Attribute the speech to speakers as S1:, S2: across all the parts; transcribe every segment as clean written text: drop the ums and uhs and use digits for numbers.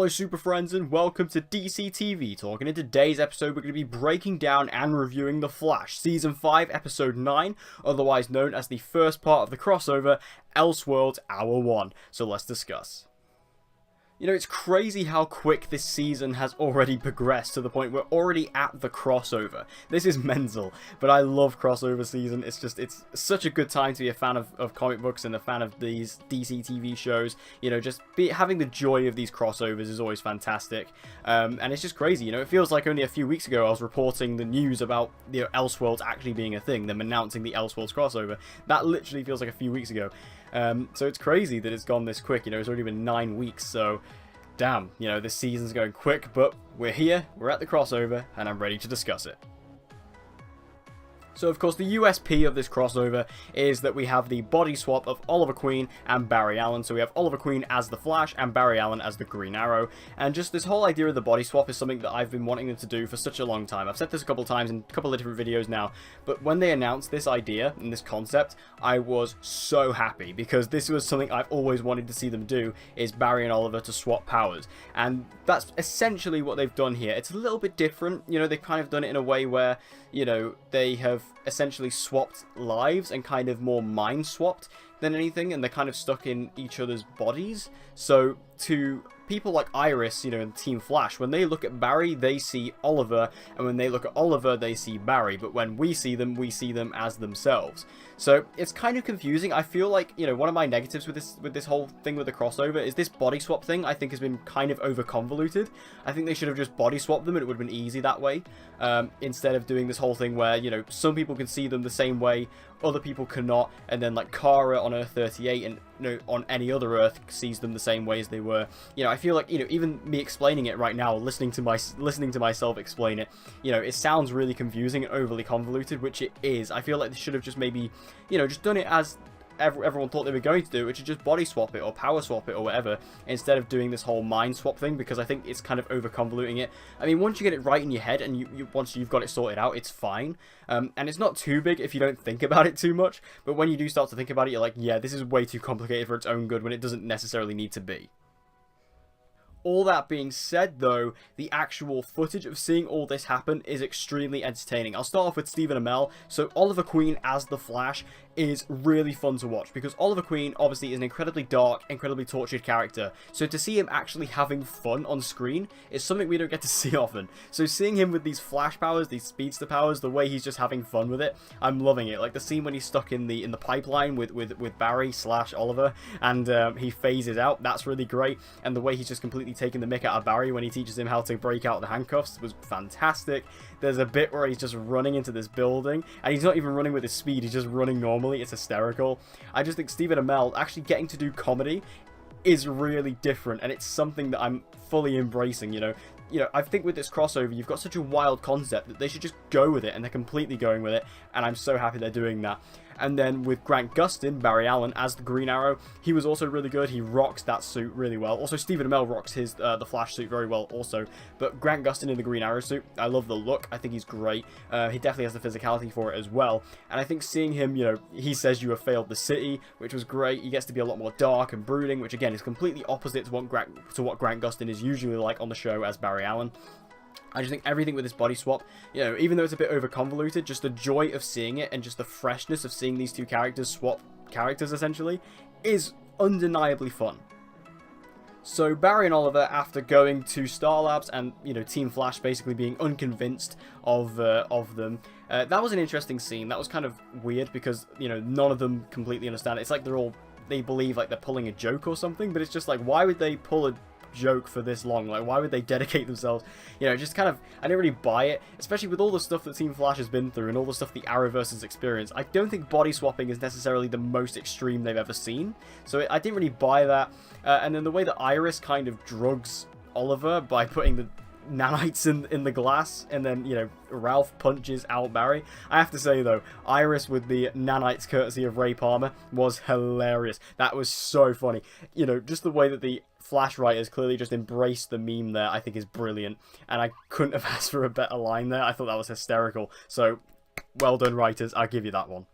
S1: Hello Super Friends and welcome to DC TV Talk, and in today's episode we're going to be breaking down and reviewing The Flash, Season 5, Episode 9, otherwise known as the first part of the crossover, Elseworlds Hour 1, so let's discuss. You know, it's crazy how quick this season has already progressed to the point we're already at the crossover. This is mental, but I love crossover season. It's such a good time to be a fan of comic books and a fan of these DC TV shows. You know, having the joy of these crossovers is always fantastic. And it's just crazy, you know, it feels like only a few weeks ago I was reporting the news about, you know, Elseworlds actually being a thing, them announcing the Elseworlds crossover. That literally feels like a few weeks ago. So it's crazy that it's gone this quick, you know, it's already been 9 weeks, so damn, you know, this season's going quick, but we're here, we're at the crossover, and I'm ready to discuss it. So, of course, the USP of this crossover is that we have the body swap of Oliver Queen and Barry Allen. So we have Oliver Queen as the Flash and Barry Allen as the Green Arrow. And just this whole idea of the body swap is something that I've been wanting them to do for such a long time. I've said this a couple of times in a couple of different videos now. But when they announced this idea and this concept, I was so happy. Because this was something I've always wanted to see them do, is Barry and Oliver to swap powers. And that's essentially what they've done here. It's a little bit different. You know, they've kind of done it in a way where, you know, they have essentially swapped lives and kind of more mind swapped than anything, and they're kind of stuck in each other's bodies. So to people like Iris, you know, in Team Flash, when they look at Barry, they see Oliver, and when they look at Oliver, they see Barry, but when we see them as themselves. So it's kind of confusing. I feel like, you know, one of my negatives with this whole thing with the crossover is this body swap thing. I think has been kind of over convoluted. I think they should have just body swapped them and it would have been easy that way, instead of doing this whole thing where, you know, some people can see them the same way, other people cannot, and then like Kara on Earth 38 and, you know, on any other Earth sees them the same way as they were. You know, I feel like, you know, even me explaining it right now, listening to myself explain it, you know, it sounds really confusing and overly convoluted, which it is. I feel like they should have just maybe, you know, just done it as everyone thought they were going to do, which is just body swap it or power swap it or whatever, instead of doing this whole mind swap thing, because I think it's kind of over convoluting it. I mean, once you get it right in your head and once you've got it sorted out, it's fine. And it's not too big if you don't think about it too much, but when you do start to think about it, you're like, yeah, this is way too complicated for its own good when it doesn't necessarily need to be. All that being said, though, the actual footage of seeing all this happen is extremely entertaining. I'll start off with Stephen Amell. So Oliver Queen as the Flash is really fun to watch, because Oliver Queen obviously is an incredibly dark, incredibly tortured character. So to see him actually having fun on screen is something we don't get to see often. So seeing him with these Flash powers, these speedster powers, the way he's just having fun with it, I'm loving it. Like the scene when he's stuck in the pipeline with Barry / Oliver, and he phases out. That's really great. And the way he's just completely taking the mick out of Barry when he teaches him how to break out the handcuffs was fantastic. There's a bit where he's just running into this building, and he's not even running with his speed, he's just running normally. It's hysterical. I just think Stephen Amell actually getting to do comedy is really different, and it's something that I'm fully embracing, you know. I think with this crossover, you've got such a wild concept that they should just go with it, and they're completely going with it, and I'm so happy they're doing that. And then with Grant Gustin, Barry Allen, as the Green Arrow, he was also really good. He rocks that suit really well. Also, Stephen Amell rocks his the Flash suit very well also. But Grant Gustin in the Green Arrow suit, I love the look. I think he's great. He definitely has the physicality for it as well. And I think seeing him, you know, he says you have failed the city, which was great. He gets to be a lot more dark and brooding, which again is completely opposite to what Grant Gustin is usually like on the show as Barry Allen. I just think everything with this body swap, you know, even though it's a bit over convoluted, just the joy of seeing it and just the freshness of seeing these two characters swap characters essentially is undeniably fun. So Barry and Oliver, after going to Star Labs and, you know, Team Flash basically being unconvinced of them, that was an interesting scene. That was kind of weird because, you know, none of them completely understand it. It's like they believe like they're pulling a joke or something, but it's just like, why would they pull a joke for this long? Like, why would they dedicate themselves? You know, just kind of, I didn't really buy it, especially with all the stuff that Team Flash has been through and all the stuff the Arrowverse has experienced. I don't think body swapping is necessarily the most extreme they've ever seen, so I didn't really buy that. And then the way that Iris kind of drugs Oliver by putting the nanites in the glass, and then, you know, Ralph punches out Barry. I have to say though, Iris with the nanites courtesy of Ray Palmer was hilarious. That was so funny. You know, just the way that the Flash writers clearly just embraced the meme there, I think is brilliant, and I couldn't have asked for a better line there. I thought that was hysterical. So well done, writers, I'll give you that one.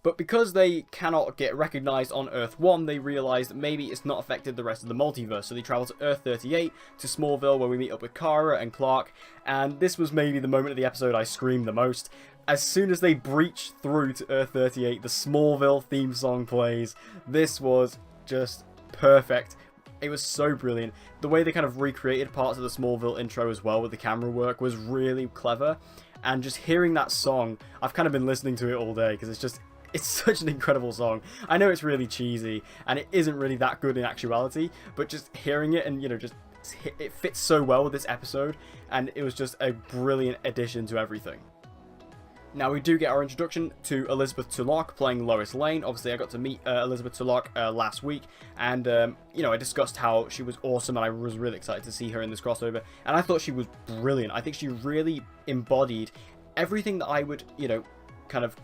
S1: But because they cannot get recognized on Earth 1, they realize that maybe it's not affected the rest of the multiverse. So they travel to Earth 38, to Smallville, where we meet up with Kara and Clark. And this was maybe the moment of the episode I screamed the most. As soon as they breach through to Earth 38, the Smallville theme song plays. This was just perfect. It was so brilliant. The way they kind of recreated parts of the Smallville intro as well with the camera work was really clever. And just hearing that song, I've kind of been listening to it all day because it's such an incredible song. I know it's really cheesy and it isn't really that good in actuality, but just hearing it and, it fits so well with this episode, and it was just a brilliant addition to everything. Now, we do get our introduction to Elizabeth Tulloch playing Lois Lane. Obviously, I got to meet Elizabeth Tulloch last week, and, I discussed how she was awesome, and I was really excited to see her in this crossover, and I thought she was brilliant. I think she really embodied everything that I would, kind of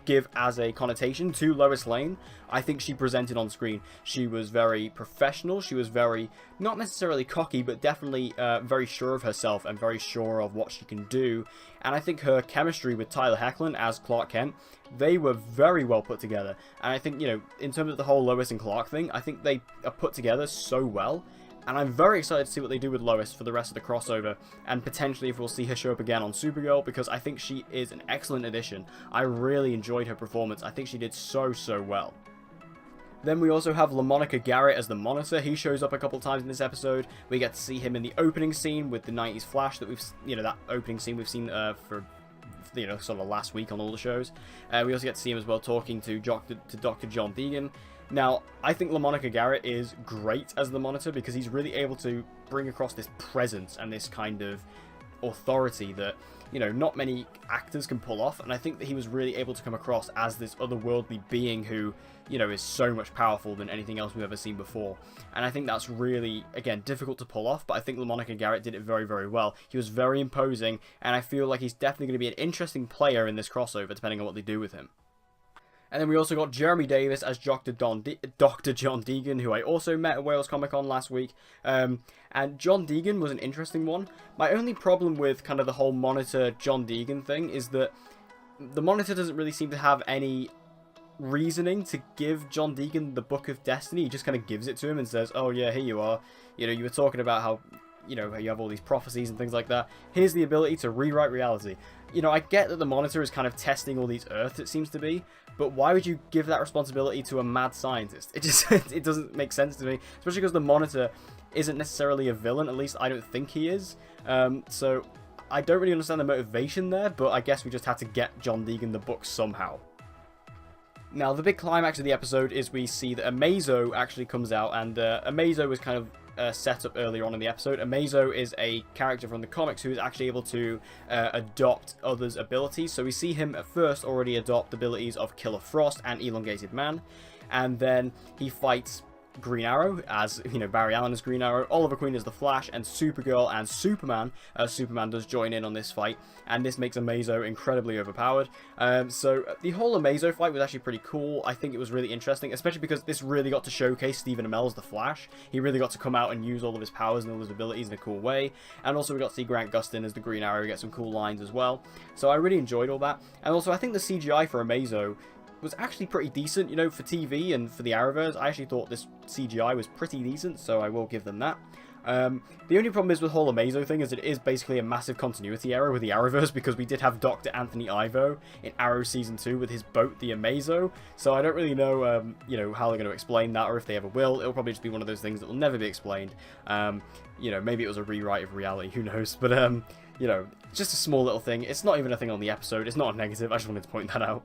S1: give as a connotation to Lois Lane. I think she presented on screen. She was very professional. She was very, not necessarily cocky, but definitely very sure of herself and very sure of what she can do. And I think her chemistry with Tyler Hoechlin as Clark Kent, they were very well put together. And I think, in terms of the whole Lois and Clark thing, I think they are put together so well. And I'm very excited to see what they do with Lois for the rest of the crossover, and potentially if we'll see her show up again on Supergirl, because I think she is an excellent addition. I really enjoyed her performance. I think she did so well. Then we also have LaMonica Garrett as the Monitor. He shows up a couple times in this episode. We get to see him in the opening scene with the 90s Flash that we've, that opening scene we've seen for sort of last week on all the shows. We also get to see him as well talking to Dr. John Deegan. Now, I think LaMonica Garrett is great as the Monitor because he's really able to bring across this presence and this kind of authority that, not many actors can pull off. And I think that he was really able to come across as this otherworldly being who, is so much powerful than anything else we've ever seen before. And I think that's really, again, difficult to pull off, but I think LaMonica Garrett did it very, very well. He was very imposing, and I feel like he's definitely going to be an interesting player in this crossover, depending on what they do with him. And then we also got Jeremy Davis as Dr. John Deegan, who I also met at Wales Comic Con last week. And John Deegan was an interesting one. My only problem with kind of the whole Monitor John Deegan thing is that the Monitor doesn't really seem to have any reasoning to give John Deegan the Book of Destiny. He just kind of gives it to him and says, oh yeah, here you are. You were talking about how, you have all these prophecies and things like that. Here's the ability to rewrite reality. I get that the Monitor is kind of testing all these Earths, it seems to be, but why would you give that responsibility to a mad scientist? It doesn't make sense to me, especially because the Monitor isn't necessarily a villain, at least I don't think he is. So I don't really understand the motivation there, but I guess we just had to get John Deegan the book somehow. Now, the big climax of the episode is we see that Amazo actually comes out, and Amazo was kind of set up earlier on in the episode. Amazo is a character from the comics who is actually able to adopt others' abilities. So we see him at first already adopt abilities of Killer Frost and Elongated Man, and then he fights Green Arrow as, Barry Allen as Green Arrow, Oliver Queen as the Flash, and Supergirl and Superman. Superman does join in on this fight, and this makes Amazo incredibly overpowered. So the whole Amazo fight was actually pretty cool. I think it was really interesting, especially because this really got to showcase Stephen Amell as the Flash. He really got to come out and use all of his powers and all his abilities in a cool way. And also we got to see Grant Gustin as the Green Arrow get some cool lines as well. So I really enjoyed all that. And also I think the CGI for Amazo was actually pretty decent, for TV and for the Arrowverse. I actually thought this CGI was pretty decent, so I will give them that. The only problem is with the whole Amazo thing is it is basically a massive continuity error with the Arrowverse, because we did have Dr. Anthony Ivo in Arrow Season 2 with his boat, the Amazo, so I don't really know, how they're going to explain that, or if they ever will. It'll probably just be one of those things that will never be explained. Maybe it was a rewrite of reality, who knows, but, just a small little thing. It's not even a thing on the episode, it's not a negative, I just wanted to point that out.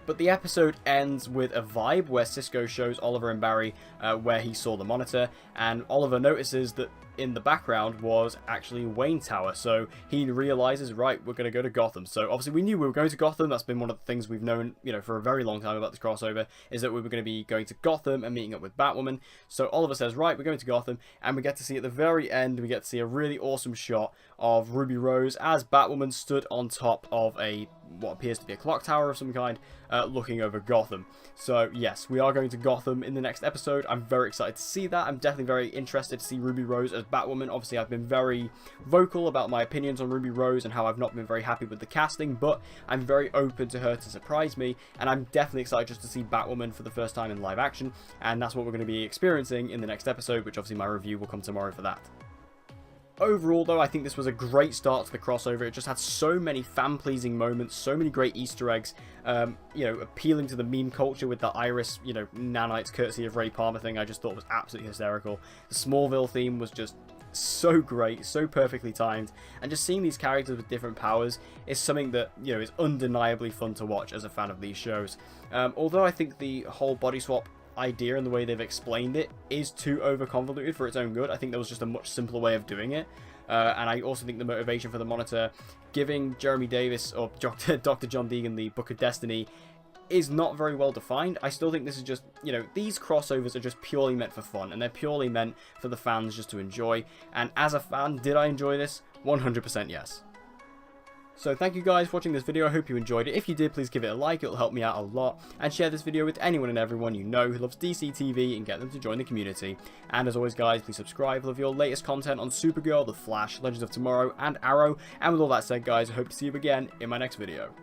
S1: But the episode ends with a vibe where Cisco shows Oliver and Barry where he saw the Monitor, and Oliver notices that in the background was actually Wayne Tower, so he realizes, right, we're going to go to Gotham. So obviously we knew we were going to Gotham. That's been one of the things we've known, for a very long time about this crossover, is that we were going to be going to Gotham and meeting up with Batwoman. So Oliver says, right, we're going to Gotham, and we get to see at the very end, we get to see a really awesome shot of Ruby Rose as Batwoman stood on top of what appears to be a clock tower of some kind, looking over Gotham. So yes, we are going to Gotham in the next episode. I'm very excited to see that. I'm definitely very interested to see Ruby Rose as with Batwoman. Obviously, I've been very vocal about my opinions on Ruby Rose and how I've not been very happy with the casting, but I'm very open to her to surprise me, and I'm definitely excited just to see Batwoman for the first time in live action, and that's what we're going to be experiencing in the next episode, which obviously my review will come tomorrow for that. Overall, though, I think this was a great start to the crossover. It just had so many fan-pleasing moments, so many great Easter eggs, you know, appealing to the meme culture with the Iris, you know, nanites courtesy of Ray Palmer thing I just thought was absolutely hysterical. The Smallville theme was just so great, so perfectly timed, and just seeing these characters with different powers is something that, you know, is undeniably fun to watch as a fan of these shows. Although I think the whole body swap idea and the way they've explained it is too over-convoluted for its own good. I think there was just a much simpler way of doing it. And I also think the motivation for the Monitor giving Jeremy Davis or Dr. John Deegan the Book of Destiny is not very well defined. I still think this is just, you know, these crossovers are just purely meant for fun, and they're purely meant for the fans just to enjoy. And as a fan, did I enjoy this? 100% yes. So thank you guys for watching this video. I hope you enjoyed it. If you did, please give it a like. It'll help me out a lot. And share this video with anyone and everyone you know who loves DC TV and get them to join the community. And as always, guys, please subscribe for your latest content on Supergirl, The Flash, Legends of Tomorrow, and Arrow. And with all that said, guys, I hope to see you again in my next video.